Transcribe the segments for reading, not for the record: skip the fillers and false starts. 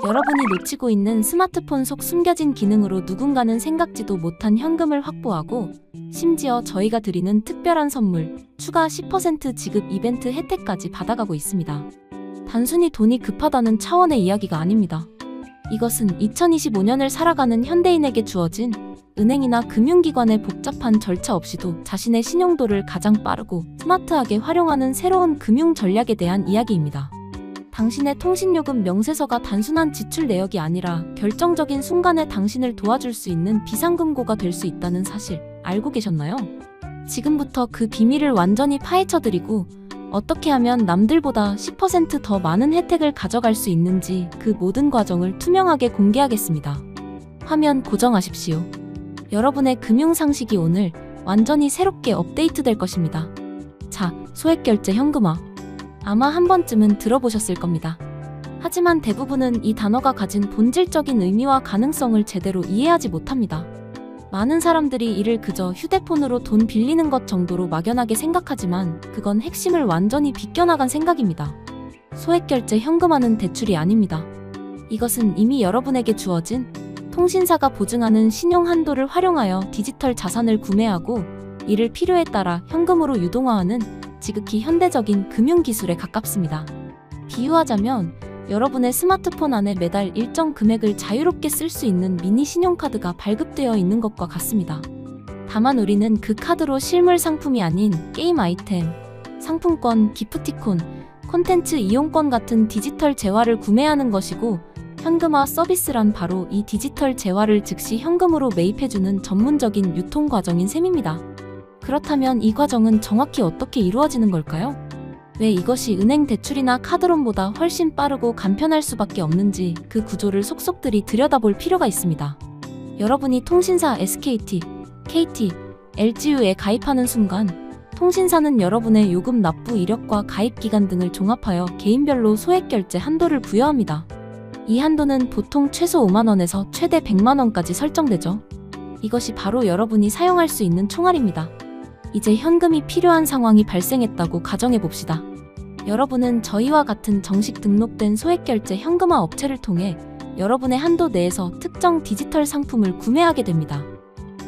여러분이 놓치고 있는 스마트폰 속 숨겨진 기능으로 누군가는 생각지도 못한 현금을 확보하고 심지어 저희가 드리는 특별한 선물, 추가 10% 지급 이벤트 혜택까지 받아가고 있습니다. 단순히 돈이 급하다는 차원의 이야기가 아닙니다. 이것은 2025년을 살아가는 현대인에게 주어진 은행이나 금융기관의 복잡한 절차 없이도 자신의 신용도를 가장 빠르고 스마트하게 활용하는 새로운 금융 전략에 대한 이야기입니다. 당신의 통신요금 명세서가 단순한 지출 내역이 아니라 결정적인 순간에 당신을 도와줄 수 있는 비상금고가 될 수 있다는 사실 알고 계셨나요? 지금부터 그 비밀을 완전히 파헤쳐드리고 어떻게 하면 남들보다 10% 더 많은 혜택을 가져갈 수 있는지 그 모든 과정을 투명하게 공개하겠습니다. 화면 고정하십시오. 여러분의 금융상식이 오늘 완전히 새롭게 업데이트될 것입니다. 자, 소액결제 현금화. 아마 한 번쯤은 들어보셨을 겁니다. 하지만 대부분은 이 단어가 가진 본질적인 의미와 가능성을 제대로 이해하지 못합니다. 많은 사람들이 이를 그저 휴대폰으로 돈 빌리는 것 정도로 막연하게 생각하지만 그건 핵심을 완전히 비껴나간 생각입니다. 소액결제 현금화는 대출이 아닙니다. 이것은 이미 여러분에게 주어진 통신사가 보증하는 신용 한도를 활용하여 디지털 자산을 구매하고 이를 필요에 따라 현금으로 유동화하는 지극히 현대적인 금융기술에 가깝습니다. 비유하자면 여러분의 스마트폰 안에 매달 일정 금액을 자유롭게 쓸 수 있는 미니 신용카드가 발급되어 있는 것과 같습니다. 다만 우리는 그 카드로 실물 상품이 아닌 게임 아이템, 상품권, 기프티콘, 콘텐츠 이용권 같은 디지털 재화를 구매하는 것이고 현금화 서비스란 바로 이 디지털 재화를 즉시 현금으로 매입해주는 전문적인 유통 과정인 셈입니다. 그렇다면 이 과정은 정확히 어떻게 이루어지는 걸까요? 왜 이것이 은행 대출이나 카드론보다 훨씬 빠르고 간편할 수밖에 없는지 그 구조를 속속들이 들여다볼 필요가 있습니다. 여러분이 통신사 SKT, KT, LGU에 가입하는 순간 통신사는 여러분의 요금 납부 이력과 가입 기간 등을 종합하여 개인별로 소액결제 한도를 부여합니다. 이 한도는 보통 최소 5만원에서 최대 100만원까지 설정되죠. 이것이 바로 여러분이 사용할 수 있는 총알입니다. 이제 현금이 필요한 상황이 발생했다고 가정해봅시다. 여러분은 저희와 같은 정식 등록된 소액결제 현금화 업체를 통해 여러분의 한도 내에서 특정 디지털 상품을 구매하게 됩니다.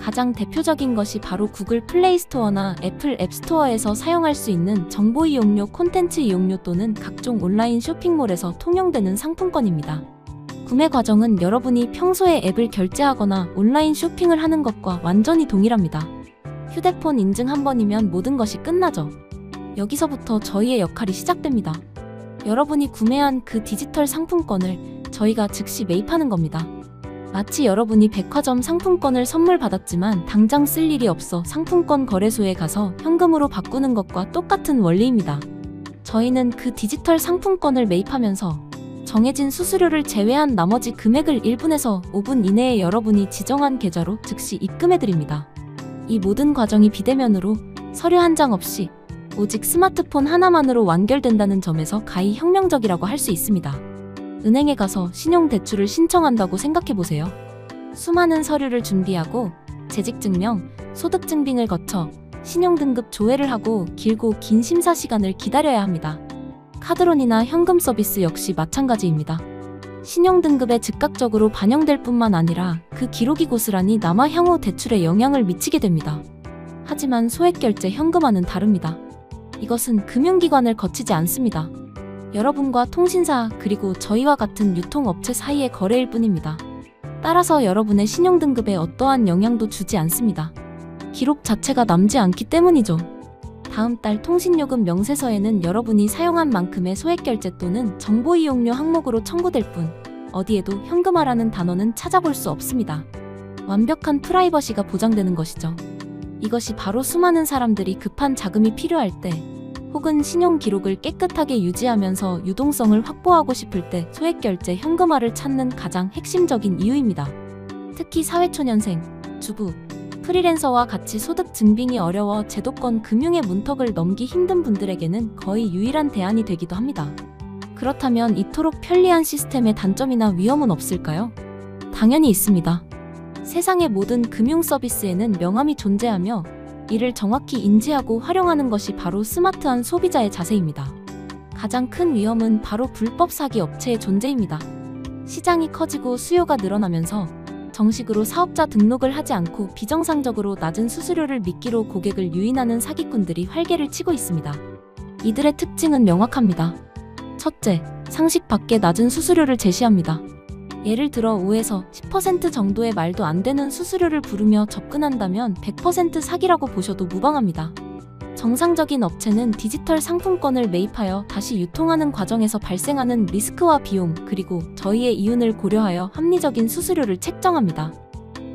가장 대표적인 것이 바로 구글 플레이 스토어나 애플 앱 스토어에서 사용할 수 있는 정보 이용료, 콘텐츠 이용료 또는 각종 온라인 쇼핑몰에서 통용되는 상품권입니다. 구매 과정은 여러분이 평소에 앱을 결제하거나 온라인 쇼핑을 하는 것과 완전히 동일합니다. 휴대폰 인증 한 번이면 모든 것이 끝나죠. 여기서부터 저희의 역할이 시작됩니다. 여러분이 구매한 그 디지털 상품권을 저희가 즉시 매입하는 겁니다. 마치 여러분이 백화점 상품권을 선물 받았지만 당장 쓸 일이 없어 상품권 거래소에 가서 현금으로 바꾸는 것과 똑같은 원리입니다. 저희는 그 디지털 상품권을 매입하면서 정해진 수수료를 제외한 나머지 금액을 1분에서 5분 이내에 여러분이 지정한 계좌로 즉시 입금해드립니다. 이 모든 과정이 비대면으로 서류 한 장 없이 오직 스마트폰 하나만으로 완결된다는 점에서 가히 혁명적이라고 할 수 있습니다. 은행에 가서 신용대출을 신청한다고 생각해보세요. 수많은 서류를 준비하고 재직증명, 소득증빙을 거쳐 신용등급 조회를 하고 길고 긴 심사 시간을 기다려야 합니다. 카드론이나 현금 서비스 역시 마찬가지입니다. 신용등급에 즉각적으로 반영될 뿐만 아니라 그 기록이 고스란히 남아 향후 대출에 영향을 미치게 됩니다. 하지만 소액결제 현금화는 다릅니다. 이것은 금융기관을 거치지 않습니다. 여러분과 통신사 그리고 저희와 같은 유통업체 사이의 거래일 뿐입니다. 따라서 여러분의 신용등급에 어떠한 영향도 주지 않습니다. 기록 자체가 남지 않기 때문이죠. 다음 달 통신요금 명세서에는 여러분이 사용한 만큼의 소액결제 또는 정보이용료 항목으로 청구될 뿐 어디에도 현금화라는 단어는 찾아볼 수 없습니다. 완벽한 프라이버시가 보장되는 것이죠. 이것이 바로 수많은 사람들이 급한 자금이 필요할 때 혹은 신용 기록을 깨끗하게 유지하면서 유동성을 확보하고 싶을 때 소액결제 현금화를 찾는 가장 핵심적인 이유입니다. 특히 사회초년생, 주부, 프리랜서와 같이 소득 증빙이 어려워 제도권 금융의 문턱을 넘기 힘든 분들에게는 거의 유일한 대안이 되기도 합니다. 그렇다면 이토록 편리한 시스템의 단점이나 위험은 없을까요? 당연히 있습니다. 세상의 모든 금융 서비스에는 명암이 존재하며 이를 정확히 인지하고 활용하는 것이 바로 스마트한 소비자의 자세입니다. 가장 큰 위험은 바로 불법 사기 업체의 존재입니다. 시장이 커지고 수요가 늘어나면서 정식으로 사업자 등록을 하지 않고 비정상적으로 낮은 수수료를 미끼로 고객을 유인하는 사기꾼들이 활개를 치고 있습니다. 이들의 특징은 명확합니다. 첫째, 상식 밖의 낮은 수수료를 제시합니다. 예를 들어 5에서 10% 정도의 말도 안 되는 수수료를 부르며 접근한다면 100% 사기라고 보셔도 무방합니다. 정상적인 업체는 디지털 상품권을 매입하여 다시 유통하는 과정에서 발생하는 리스크와 비용, 그리고 저희의 이윤을 고려하여 합리적인 수수료를 책정합니다.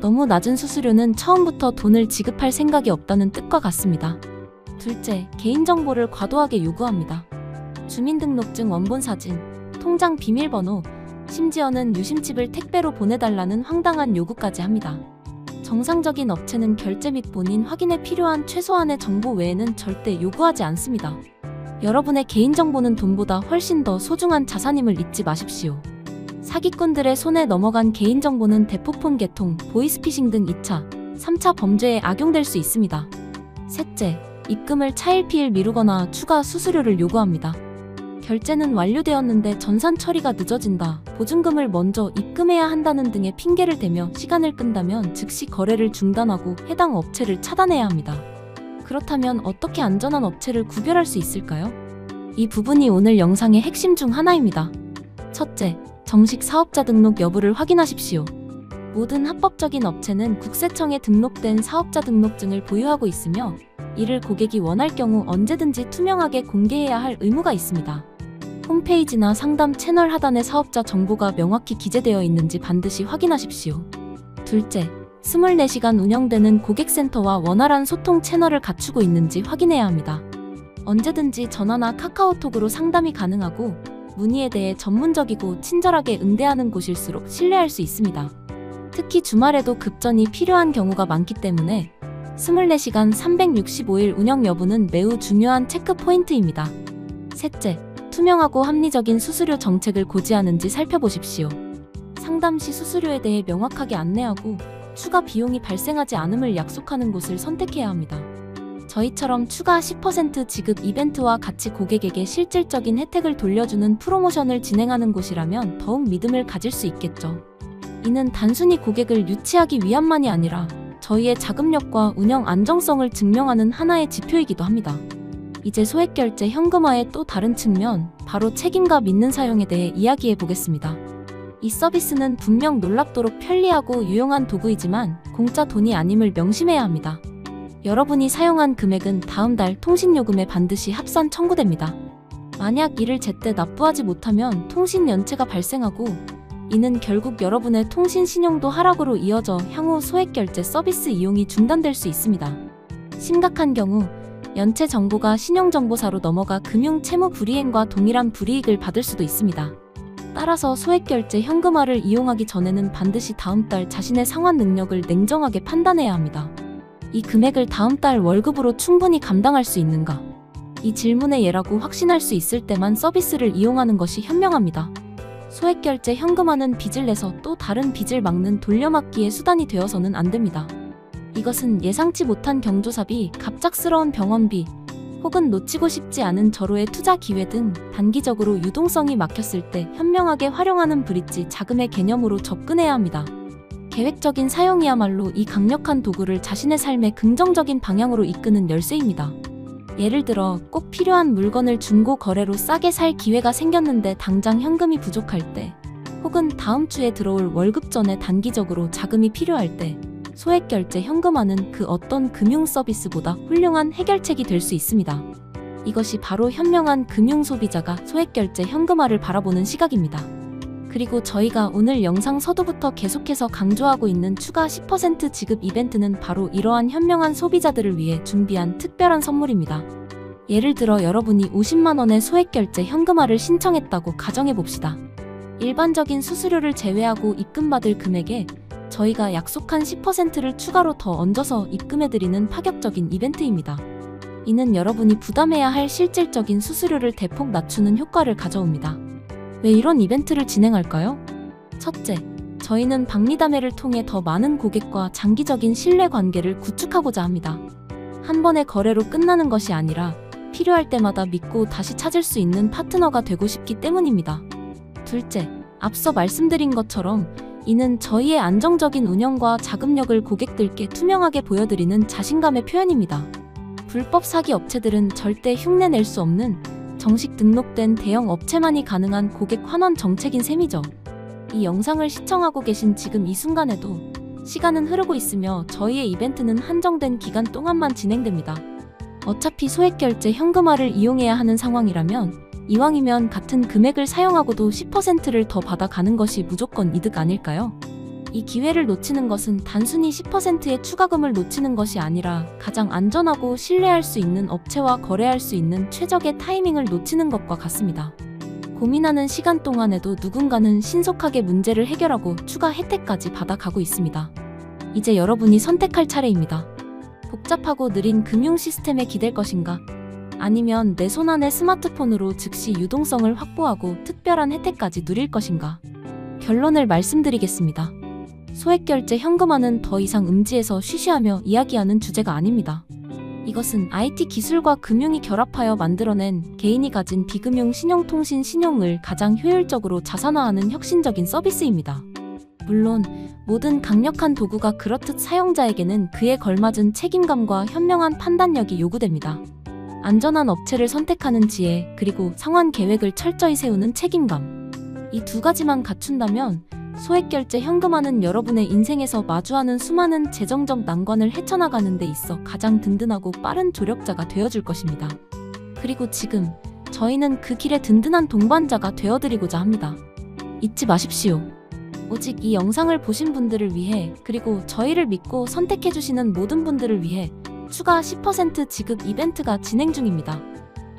너무 낮은 수수료는 처음부터 돈을 지급할 생각이 없다는 뜻과 같습니다. 둘째, 개인정보를 과도하게 요구합니다. 주민등록증 원본 사진, 통장 비밀번호, 심지어는 유심칩을 택배로 보내달라는 황당한 요구까지 합니다. 정상적인 업체는 결제 및 본인 확인에 필요한 최소한의 정보 외에는 절대 요구하지 않습니다. 여러분의 개인정보는 돈보다 훨씬 더 소중한 자산임을 잊지 마십시오. 사기꾼들의 손에 넘어간 개인정보는 대포폰 개통, 보이스피싱 등 2차, 3차 범죄에 악용될 수 있습니다. 셋째, 입금을 차일피일 미루거나 추가 수수료를 요구합니다. 결제는 완료되었는데 전산 처리가 늦어진다, 보증금을 먼저 입금해야 한다는 등의 핑계를 대며 시간을 끈다면 즉시 거래를 중단하고 해당 업체를 차단해야 합니다. 그렇다면 어떻게 안전한 업체를 구별할 수 있을까요? 이 부분이 오늘 영상의 핵심 중 하나입니다. 첫째, 정식 사업자 등록 여부를 확인하십시오. 모든 합법적인 업체는 국세청에 등록된 사업자 등록증을 보유하고 있으며 이를 고객이 원할 경우 언제든지 투명하게 공개해야 할 의무가 있습니다. 홈페이지나 상담 채널 하단에 사업자 정보가 명확히 기재되어 있는지 반드시 확인하십시오. 둘째, 24시간 운영되는 고객센터와 원활한 소통 채널을 갖추고 있는지 확인해야 합니다. 언제든지 전화나 카카오톡으로 상담이 가능하고 문의에 대해 전문적이고 친절하게 응대하는 곳일수록 신뢰할 수 있습니다. 특히 주말에도 급전이 필요한 경우가 많기 때문에 24시간 365일 운영 여부는 매우 중요한 체크 포인트입니다. 셋째, 투명하고 합리적인 수수료 정책을 고지하는지 살펴보십시오. 상담 시 수수료에 대해 명확하게 안내하고 추가 비용이 발생하지 않음을 약속하는 곳을 선택해야 합니다. 저희처럼 추가 10% 지급 이벤트와 같이 고객에게 실질적인 혜택을 돌려주는 프로모션을 진행하는 곳이라면 더욱 믿음을 가질 수 있겠죠. 이는 단순히 고객을 유치하기 위함만이 아니라 저희의 자금력과 운영 안정성을 증명하는 하나의 지표이기도 합니다. 이제 소액결제 현금화의 또 다른 측면, 바로 책임과 믿는 사용에 대해 이야기해 보겠습니다. 이 서비스는 분명 놀랍도록 편리하고 유용한 도구이지만 공짜 돈이 아님을 명심해야 합니다. 여러분이 사용한 금액은 다음 달 통신요금에 반드시 합산 청구됩니다. 만약 이를 제때 납부하지 못하면 통신연체가 발생하고 이는 결국 여러분의 통신 신용도 하락으로 이어져 향후 소액결제 서비스 이용이 중단될 수 있습니다. 심각한 경우 연체 정보가 신용정보사로 넘어가 금융채무 불이행과 동일한 불이익을 받을 수도 있습니다. 따라서 소액결제 현금화를 이용하기 전에는 반드시 다음 달 자신의 상환 능력을 냉정하게 판단해야 합니다. 이 금액을 다음 달 월급으로 충분히 감당할 수 있는가? 이 질문의 예라고 확신할 수 있을 때만 서비스를 이용하는 것이 현명합니다. 소액결제 현금화는 빚을 내서 또 다른 빚을 막는 돌려막기의 수단이 되어서는 안 됩니다. 이것은 예상치 못한 경조사비, 갑작스러운 병원비, 혹은 놓치고 싶지 않은 절호의 투자 기회 등 단기적으로 유동성이 막혔을 때 현명하게 활용하는 브릿지 자금의 개념으로 접근해야 합니다. 계획적인 사용이야말로 이 강력한 도구를 자신의 삶의 긍정적인 방향으로 이끄는 열쇠입니다. 예를 들어 꼭 필요한 물건을 중고 거래로 싸게 살 기회가 생겼는데 당장 현금이 부족할 때, 혹은 다음 주에 들어올 월급 전에 단기적으로 자금이 필요할 때 소액결제 현금화는 그 어떤 금융 서비스보다 훌륭한 해결책이 될 수 있습니다. 이것이 바로 현명한 금융 소비자가 소액결제 현금화를 바라보는 시각입니다. 그리고 저희가 오늘 영상 서두부터 계속해서 강조하고 있는 추가 10% 지급 이벤트는 바로 이러한 현명한 소비자들을 위해 준비한 특별한 선물입니다. 예를 들어 여러분이 50만 원의 소액결제 현금화를 신청했다고 가정해봅시다. 일반적인 수수료를 제외하고 입금받을 금액에 저희가 약속한 10%를 추가로 더 얹어서 입금해드리는 파격적인 이벤트입니다. 이는 여러분이 부담해야 할 실질적인 수수료를 대폭 낮추는 효과를 가져옵니다. 왜 이런 이벤트를 진행할까요? 첫째, 저희는 박리담회를 통해 더 많은 고객과 장기적인 신뢰 관계를 구축하고자 합니다. 한 번의 거래로 끝나는 것이 아니라 필요할 때마다 믿고 다시 찾을 수 있는 파트너가 되고 싶기 때문입니다. 둘째, 앞서 말씀드린 것처럼 이는 저희의 안정적인 운영과 자금력을 고객들께 투명하게 보여드리는 자신감의 표현입니다. 불법 사기 업체들은 절대 흉내낼 수 없는 정식 등록된 대형 업체만이 가능한 고객 환원 정책인 셈이죠. 이 영상을 시청하고 계신 지금 이 순간에도 시간은 흐르고 있으며 저희의 이벤트는 한정된 기간 동안만 진행됩니다. 어차피 소액결제 현금화를 이용해야 하는 상황이라면 이왕이면 같은 금액을 사용하고도 10%를 더 받아가는 것이 무조건 이득 아닐까요? 이 기회를 놓치는 것은 단순히 10%의 추가금을 놓치는 것이 아니라 가장 안전하고 신뢰할 수 있는 업체와 거래할 수 있는 최적의 타이밍을 놓치는 것과 같습니다. 고민하는 시간 동안에도 누군가는 신속하게 문제를 해결하고 추가 혜택까지 받아가고 있습니다. 이제 여러분이 선택할 차례입니다. 복잡하고 느린 금융 시스템에 기댈 것인가? 아니면 내 손안의 스마트폰으로 즉시 유동성을 확보하고 특별한 혜택까지 누릴 것인가? 결론을 말씀드리겠습니다. 소액결제 현금화는 더 이상 음지에서 쉬쉬하며 이야기하는 주제가 아닙니다. 이것은 IT 기술과 금융이 결합하여 만들어낸 개인이 가진 비금융 신용통신 신용을 가장 효율적으로 자산화하는 혁신적인 서비스입니다. 물론 모든 강력한 도구가 그렇듯 사용자에게는 그에 걸맞은 책임감과 현명한 판단력이 요구됩니다. 안전한 업체를 선택하는 지혜, 그리고 상환 계획을 철저히 세우는 책임감. 이 두 가지만 갖춘다면 소액결제 현금화는 여러분의 인생에서 마주하는 수많은 재정적 난관을 헤쳐나가는 데 있어 가장 든든하고 빠른 조력자가 되어줄 것입니다. 그리고 지금 저희는 그 길의 든든한 동반자가 되어드리고자 합니다. 잊지 마십시오. 오직 이 영상을 보신 분들을 위해, 그리고 저희를 믿고 선택해주시는 모든 분들을 위해 추가 10% 지급 이벤트가 진행 중입니다.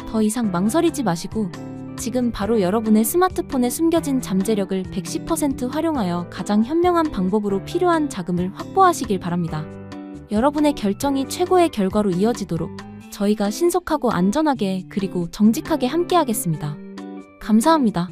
더 이상 망설이지 마시고 지금 바로 여러분의 스마트폰에 숨겨진 잠재력을 110% 활용하여 가장 현명한 방법으로 필요한 자금을 확보하시길 바랍니다. 여러분의 결정이 최고의 결과로 이어지도록 저희가 신속하고 안전하게 그리고 정직하게 함께하겠습니다. 감사합니다.